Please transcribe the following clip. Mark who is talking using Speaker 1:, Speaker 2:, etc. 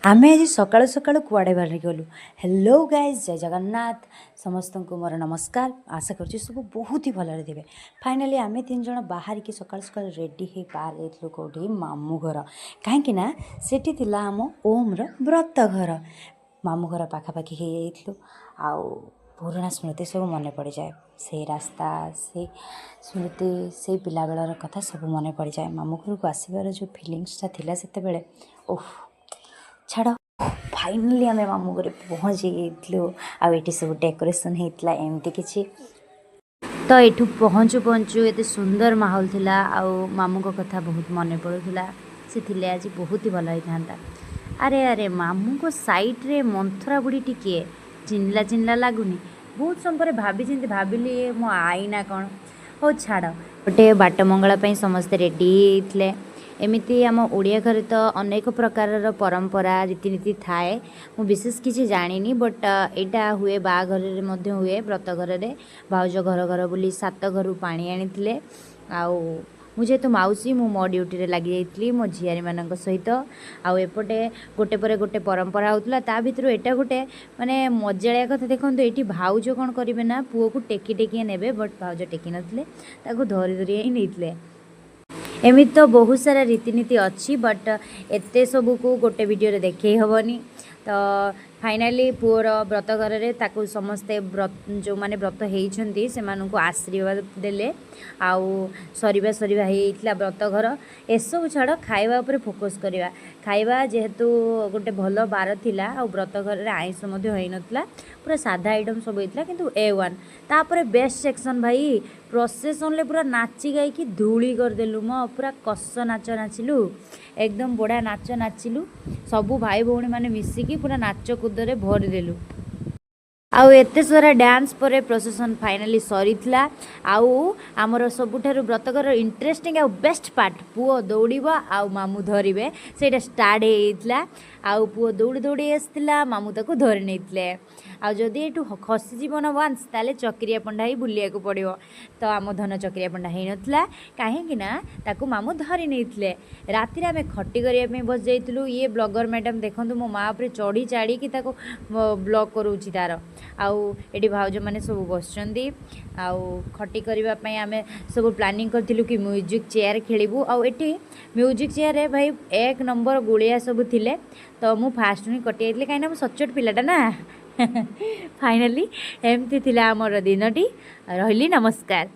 Speaker 1: आमे आज सकाळु सकाळु कुआडे बाहर गलु। हेलो गाइज, जय जगन्नाथ समस्त को मोर नमस्कार। आशा करुँच सब बहुत ही भल थे। फाइनाली आमे तीन जन बाहर के सकाळु सकाळु रेडी हो बाहर जाइलु कौटी मामू घर, कहीं सेठी थिला आम ओम व्रत घर। मामू घर पाखापाखि हो जाइलु। आउ पुराना स्मृति सब मन पड़ जाए, से रास्ता से स्मृति से पिला बेलर कथा सब मन पड़ जाए। मामू घर को आसबार जो फिलिंग्सटा थिला सेते बेले ओह छाड़। फाइनाली आम मामू घर पहुँची गलु। आठी सब डेकोरेशन होता एमती किसी तो ये पहुँचु पहुँचु ये सुंदर माहौल थिला। आउ मामू को कथा बहुत मन पड़ूला। से थिले आज बहुत ही भल होता। अरे अरे मामू को साइड रे मंथरा बुढ़ी टिके चिन्ला चिन्ला लगुनि। बहुत समय भाभी भाविली मो आईना कौन हो छाड़। गोटे बाट मंगला समस्ते रेडी थे। एमती आम ओडिया घर तो अनेक प्रकार परंपरा रीतिनीति थाए। मु विशेष किसी जानी बट एटा हुए बाघर हुए व्रत घर में भाउज घर घर बुली 7 घर पानी आनी। आउ मुझे तो मौसी मो ड्यूटी रे लगी जाइली मो झियारी मान सहित। आउ एपटे गोटे पर गोटे परंपरा होता। ता भितर एटा गोटे माने मजालिया कथा देखो। ये भाउज कौन करेंगे ना पुओ को टेकी टेकी ने बट भाउज टेकी नथिले धरी धरी ही नहीं। एमती तो बहुत सारा रीतिनीति अच्छी बट एते सबू को गोटे वीडियो रे देखे हेबनी। तो फाइनाली पुअर व्रत घर में ताकू समस्ते जो माने व्रत होती से आशीर्वाद देले। आउ सरीबा सरीबा होता व्रत घर एसबू छाड़ खाइबा उपर फोकस करवा। खाइबा जेहेतु गोटे भल बार थिला आ व्रत घर में आइंष होता पूरा साधा आइटम सब होता किंतु A1 तापर बेस्ट सेक्शन भाई प्रोसेसन ले पूरा नाची गायकी धूली करदेलु। मो पूरा कस नाच नाचिलु एकदम बड़ा नाच नाचिलु। सबू भाई भौणी मैंने मिसिकी पूरा नाच कूदरे भरिदेलु। आउ एते सारा डांस पर प्रोसेसन फाइनाली सरीला। आउ आमर सबुठारु व्रतकर इंटरेस्टिंग आउ बेस्ट पार्ट पुओ दौड़ब आउ मामू धरवे से स्टार्ट होता। आउ पुओ दौड़ी दौड़ी आसला मामू ताको धरी नहीं। आउ जदि एठू खसीजीव ना वान्स ताले चक्रिया पंडा ही बुलिया को पड़ो। तो आम धन चक्रिया पंडा हो नाला कहीं ताकू मामू धरी नहीं। राति आम खटी करने बस जाइलु। ये ब्लॉगर मैडम देखो मो माँ पर चढ़ी चाड़ी कि ब्लॉग करोची तार। आउ एटी भाउज मैंने सब बसचंदी। आउ खटी करने आम सब प्लानिंग करूँ कि म्यूजिक चेयर खेलू। आउ एटी म्यूजिक चेयर भाई 1 नंबर गुड़िया सब थिले। तो मु फास्ट ही कटि जाइली कहीं सचोट पिलाटा ना। फाइनाली एमती थिला आमर दिनटी। रही नमस्कार।